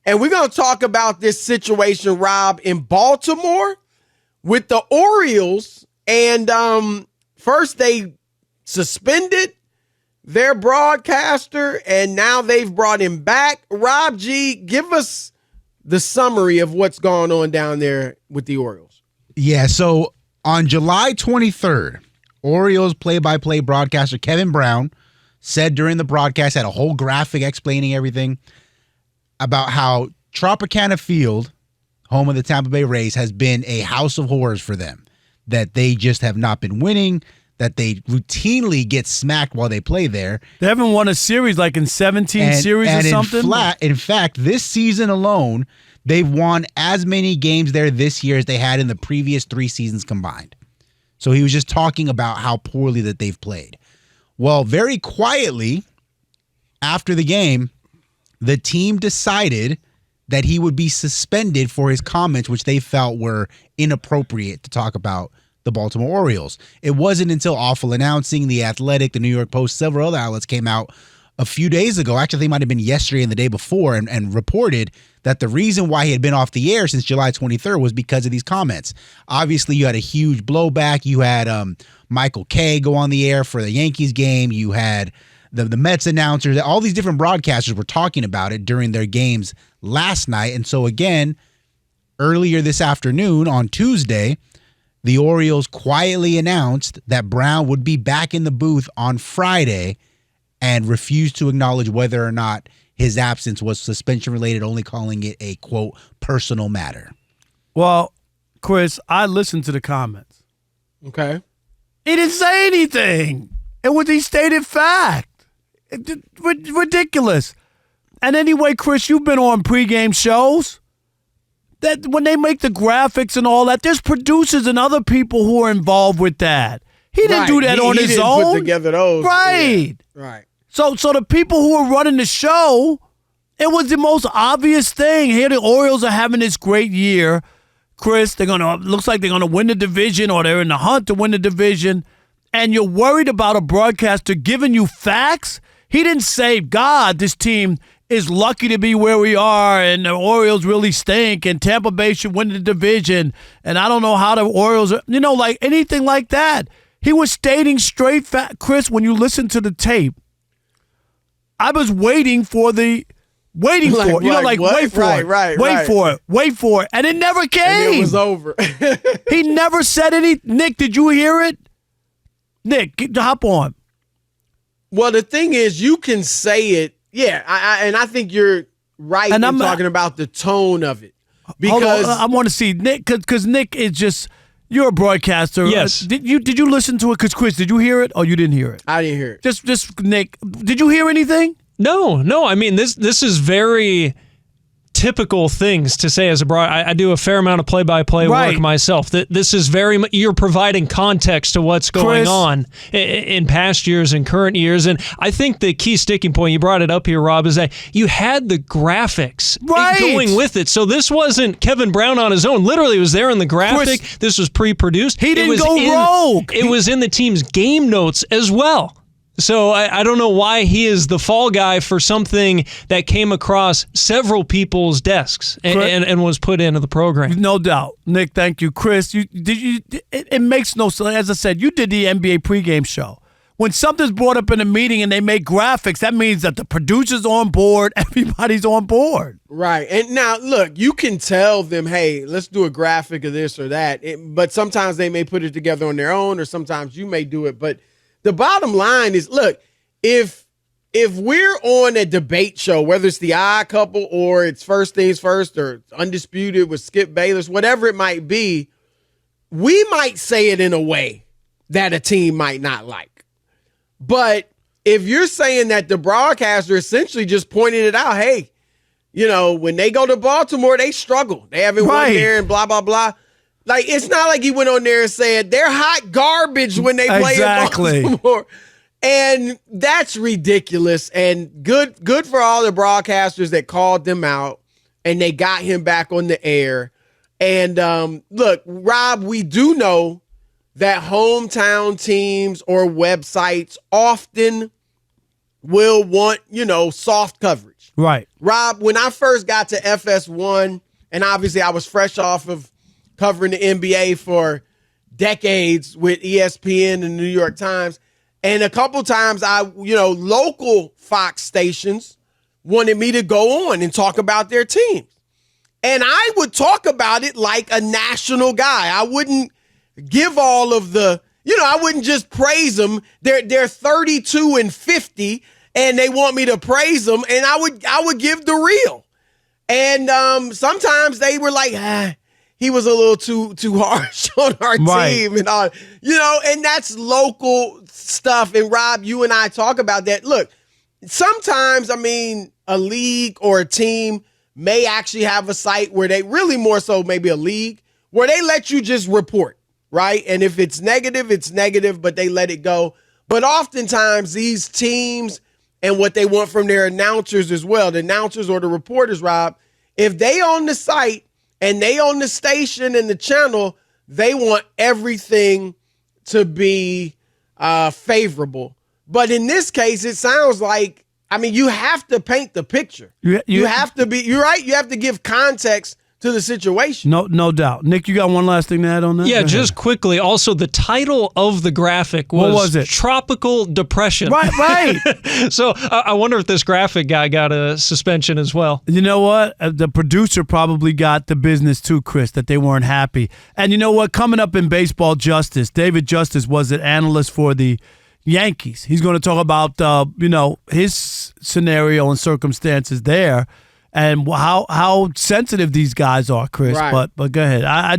And we're going to talk about this situation, Rob, in Baltimore with the Orioles. And first they suspended their broadcaster, and now they've brought him back. Rob G., give us the summary of what's going on down there with the Orioles. Yeah, so on July 23rd, Orioles play-by-play broadcaster Kevin Brown said during the broadcast, had a whole graphic explaining everything, about how Tropicana Field, home of the Tampa Bay Rays, has been a house of horrors for them, that they just have not been winning, that they routinely get smacked while they play there. They haven't won a series like in 17 series or something? In fact, this season alone, they've won as many games there this year as they had in the previous 3 seasons combined. So he was just talking about how poorly that they've played. Well, very quietly, after the game, the team decided that he would be suspended for his comments, which they felt were inappropriate to talk about the Baltimore Orioles. It wasn't until Awful Announcing, The Athletic, the New York Post, several other outlets came out a few days ago, actually they might have been yesterday and the day before, and reported that the reason why he had been off the air since July 23rd was because of these comments. Obviously, you had a huge blowback. You had Michael Kay go on the air for the Yankees game. You had the Mets announcers. All these different broadcasters were talking about it during their games last night. And so again, earlier this afternoon on Tuesday, the Orioles quietly announced that Brown would be back in the booth on Friday and refused to acknowledge whether or not his absence was suspension related, only calling it a, quote, personal matter. Well, Chris, I listened to the comments. Okay. He didn't say anything. It was a stated fact. Ridiculous. And anyway, Chris, you've been on pregame shows. That when they make the graphics and all that, there's producers and other people who are involved with that. He didn't do that on his own. He didn't put together those. Right. Yeah. Right. So the people who are running the show, it was the most obvious thing. Here the Orioles are having this great year. Chris, looks like they're gonna win the division, or they're in the hunt to win the division, and you're worried about a broadcaster giving you facts? He didn't say, God, this team is lucky to be where we are, and the Orioles really stink, and Tampa Bay should win the division, and I don't know how the Orioles are, like anything like that. He was stating straight fact. Chris, when you listen to the tape, I was waiting for it. Wait for it. And it never came. And it was over. He never said anything. Nick, did you hear it? Nick, hop on. Well, the thing is, you can say it. Yeah, I think you're right in talking about the tone of it. Because I want to see Nick, because Nick is just, you're a broadcaster. Yes. Did you listen to it? Because Chris, did you hear it or you didn't hear it? I didn't hear it. Just Nick, did you hear anything? No. I mean, this is very typical things to say as a broad. I do a fair amount of play-by-play work myself. This is very much, you're providing context to what's going on in past years and current years. And I think the key sticking point, you brought it up here, Rob, is that you had the graphics going with it. So this wasn't Kevin Brown on his own. Literally, it was there in the graphic. Chris, this was pre-produced. He didn't go rogue. It was in the team's game notes as well. So I don't know why he is the fall guy for something that came across several people's desks and was put into the program. No doubt. Nick, thank you. Chris, it makes no sense. As I said, you did the NBA pregame show. When something's brought up in a meeting and they make graphics, that means that the producer's on board, everybody's on board. Right. And now, look, you can tell them, hey, let's do a graphic of this or that. But sometimes they may put it together on their own, or sometimes you may do it. But the bottom line is, look, if we're on a debate show, whether it's the Odd Couple or it's First Things First or Undisputed with Skip Bayless, whatever it might be, we might say it in a way that a team might not like. But if you're saying that the broadcaster essentially just pointed it out, hey, when they go to Baltimore, they struggle. They haven't won there and blah, blah, blah. Like, it's not like he went on there and said they're hot garbage when they play in Baltimore. And that's ridiculous. And good for all the broadcasters that called them out and they got him back on the air. And look, Rob, we do know that hometown teams or websites often will want, soft coverage. Right. Rob, when I first got to FS1, and obviously I was fresh off of covering the NBA for decades with ESPN and the New York Times, and a couple times local Fox stations wanted me to go on and talk about their teams. And I would talk about it like a national guy. I wouldn't give all of the, I wouldn't just praise them. They're 32-50, and they want me to praise them, and I would give the real. And sometimes they were like, he was a little too harsh on our team and all, and that's local stuff. And Rob, you and I talk about that. Look, sometimes, a league or a team may actually have a site where they really more so maybe a league where they let you just report, right? And if it's negative, but they let it go. But oftentimes these teams and what they want from their announcers as well, the announcers or the reporters, Rob, if they on the site and they on the station and the channel, they want everything to be favorable. But in this case, it sounds like, you have to paint the picture. You have to be, you're right, you have to give context to the situation. No doubt. Nick, you got one last thing to add on that? Yeah, just quickly. Also, the title of the graphic was, what was it? Tropical Depression. Right. So I wonder if this graphic guy got a suspension as well. You know what? The producer probably got the business too, Chris, that they weren't happy. And you know what? Coming up in baseball justice, David Justice was an analyst for the Yankees. He's going to talk about, his scenario and circumstances there and how sensitive these guys are, Chris. Right. But go ahead. I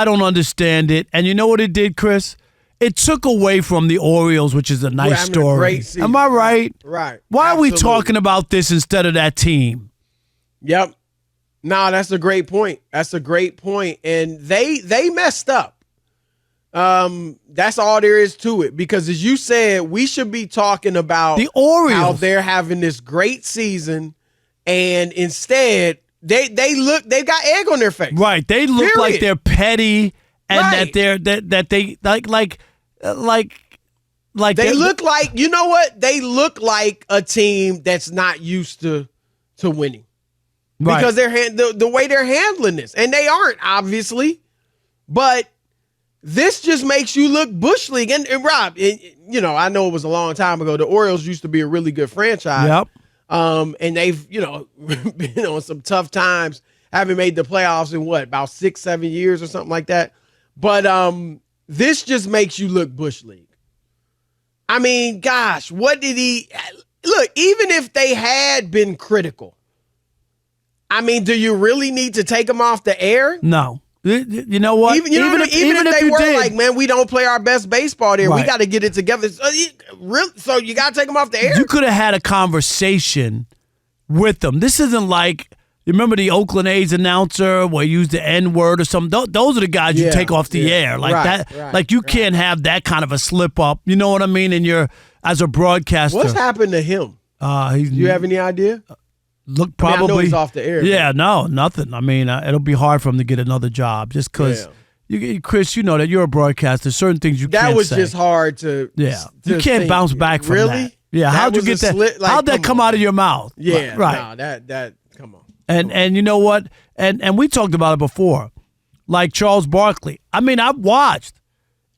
don't understand it. And you know what it did, Chris? It took away from the Orioles, which is a nice story. Great season. Am I right? Right. Why Absolutely. are we talking about this instead of that team? Yep. No, that's a great point. And they messed up. That's all there is to it. Because as you said, we should be talking about the Orioles, how they're having this great season, and instead they got egg on their face. Right. They look like they're petty and right. that they like they look like, you know what? They look like a team that's not used to winning. Right. Because the way they're handling this. And they aren't, obviously. But this just makes you look Bush League. And Rob, I know it was a long time ago. The Orioles used to be a really good franchise. Yep. And they've, been on some tough times, having made the playoffs in about 6-7 years or something like that. But this just makes you look Bush League. Gosh, what did he look? Even if they had been critical, do you really need to take them off the air? No. You know what? Even if they were like, man, we don't play our best baseball there. Right. We got to get it together. So you got to take them off the air? You could have had a conversation with them. This isn't like, you remember the Oakland A's announcer where he used the N-word or something? Those are the guys you take off the air. Like that. Like you can't have that kind of a slip up. You know what I mean? And you're, as a broadcaster. What's happened to him? Do you have any idea? Look, probably. I know he's off the air. Yeah, no, nothing. It'll be hard for him to get another job just because, Chris, you know that you're a broadcaster. Certain things you can't say. That was just hard to. Yeah, you can't bounce back from that. Yeah, how'd you get that? How'd that come out of your mouth? Yeah, right. No, that come on. And you know what? And we talked about it before, like Charles Barkley. I've watched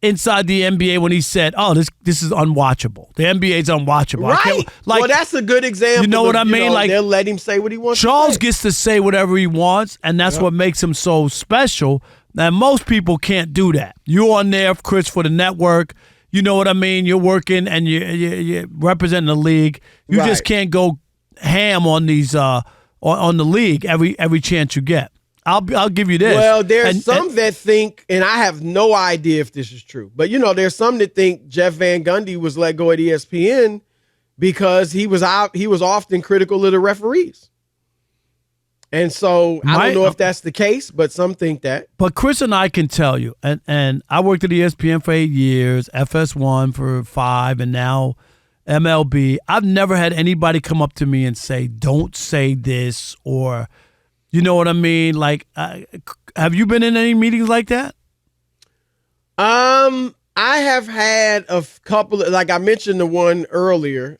inside the NBA when he said, "Oh, this is unwatchable. The NBA is unwatchable." Right. Well, that's a good example. You know what I mean? They'll let him say what he wants. Charles gets to say whatever he wants, and that's what makes him so special. And most people can't do that. You're on there, Chris, for the network. You know what I mean? You're working and you're representing the league. You just can't go ham on these on the league every chance you get. I'll give you this. Well, there's some that think, and I have no idea if this is true, but there's some that think Jeff Van Gundy was let go at ESPN because he was often critical of the referees. And so I don't know if that's the case, but some think that. But Chris and I can tell you, and I worked at ESPN for 8 years, FS1 for 5, and now MLB. I've never had anybody come up to me and say, "Don't say this," or, you know what I mean? Like, have you been in any meetings like that? I have had a couple of, like I mentioned the one earlier.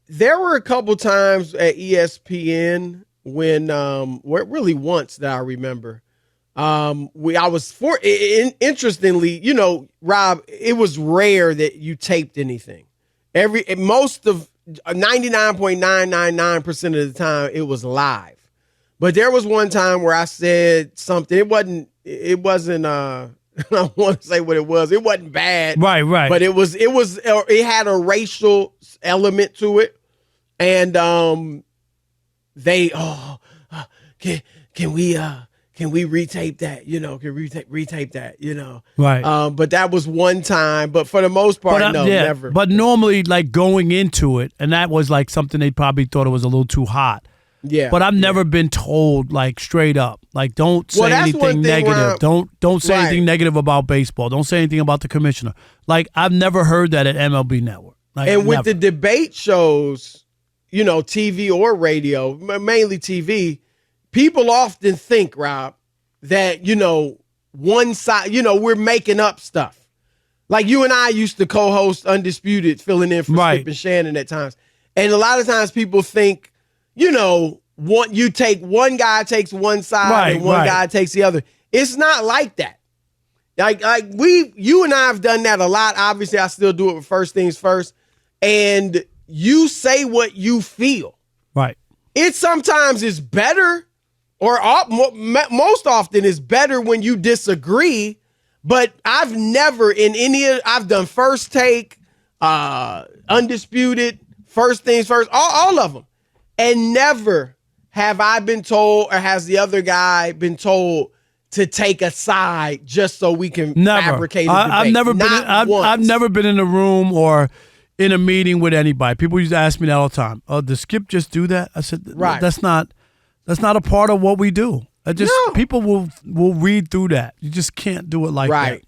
there were a couple times at ESPN when, really once that I remember, interestingly, Rob, it was rare that you taped anything. Most of 99.999% of the time it was live. But there was one time where I said something. It wasn't I don't want to say what it was. It wasn't bad. Right. But it had a racial element to it. And can we retape that? Can retape that, Right. But that was one time. But for the most part, never. But normally, like going into it, and that was like something they probably thought it was a little too hot. Yeah. But I've never been told like straight up, like don't say anything negative. Don't say anything negative about baseball. Don't say anything about the commissioner. Like I've never heard that at MLB Network. Like, and with the debate shows, TV or radio, mainly TV, people often think, Rob, that, one side, we're making up stuff. Like you and I used to co-host Undisputed, filling in for Skip and Shannon at times. And a lot of times people think, one guy takes one side and one guy takes the other. It's not like that. Like you and I have done that a lot. Obviously, I still do it with First Things First. And you say what you feel. Right. It sometimes is better, or most often is better when you disagree. But I've never I've done First Take, Undisputed, First Things First, all of them. And never have I been told, or has the other guy been told to take a side just so we can fabricate a debate. I've never been in a room or in a meeting with anybody. People used to ask me that all the time. Oh, does Skip just do that? I said, that's not a part of what we do. People will read through that. You just can't do it like that.